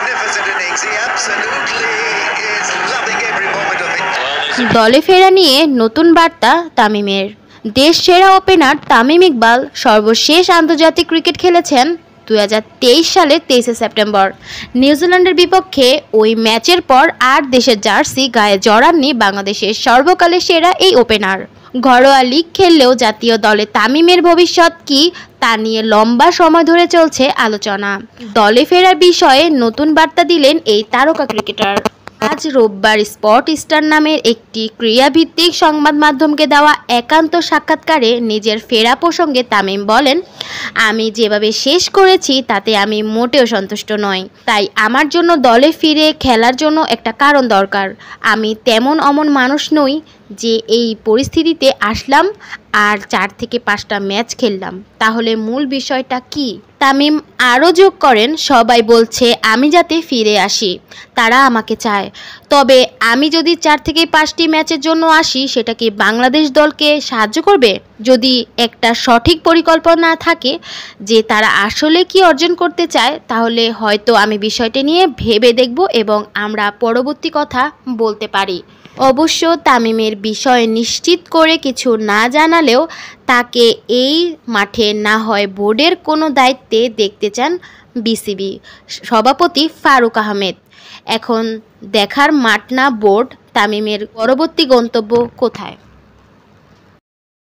magnificent innings. He absolutely is loving every moment of it. দলে ফেরা নিয়ে নতুন বার্তা তামিমের। দেশ সেরা ওপেনার তামিম ইকবাল সর্বশেষ আন্তর্জাতিক ক্রিকেট খেলেছেন 2023 সালের 23 সেপ্টেম্বর। নিউজিল্যান্ডের বিপক্ষে ওই ম্যাচের পর আর দেশের জার্সি গায়ে জড়াননি বাংলাদেশের সর্বকালের সেরা এই ওপেনার। ঘরোয়া লিগ খেললেও জাতীয় দলে তামিমের ভবিষ্যৎ কি তা নিয়ে লম্বা সময় ধরে চলছে আলোচনা। দলে ফেরার বিষয়ে নতুন বার্তা দিলেন এই তারকা ক্রিকেটার। আজ রোববার স্পট স্টার নামের একটি ক্রীড়াভিত্তিক সংবাদ মাধ্যমকে দেওয়া একান্ত সাক্ষাৎকারে নিজের ফেরা প্রসঙ্গে তামিম বলেন, আমি যেভাবে শেষ করেছি তাতে আমি মোটেও সন্তুষ্ট নই। তাই আমার জন্য দলে ফিরে খেলার জন্য একটা কারণ দরকার। আমি তেমন অমন মানুষ নই যে এই পরিস্থিতিতে আসলাম আর 4 থেকে 5টা ম্যাচ খেললাম। তাহলে মূল বিষয়টা কি? তামিম আরও যোগ করেন, সবাই বলছে আমি যাতে ফিরে আসি, তারা আমাকে চায়। তবে আমি যদি 4 থেকে 5টি ম্যাচের জন্য আসি, সেটা কি বাংলাদেশ দলকে সাহায্য করবে? যদি একটা সঠিক পরিকল্পনা থাকে যে তারা আসলে কি অর্জন করতে চায়, তাহলে হয়তো আমি বিষয়টি নিয়ে ভেবে দেখব এবং আমরা পরবর্তী কথা বলতে পারি। অবশ্য তামিমের বিষয়ে নিশ্চিত করে কিছু না জানালেও তাকে এই মাঠে না হয় বোর্ডের কোনো দায়িত্বে দেখতে চান বিসিবি সভাপতি ফারুক আহমেদ। এখন দেখার মাঠ না বোর্ড, তামিমের পরবর্তী গন্তব্য কোথায়।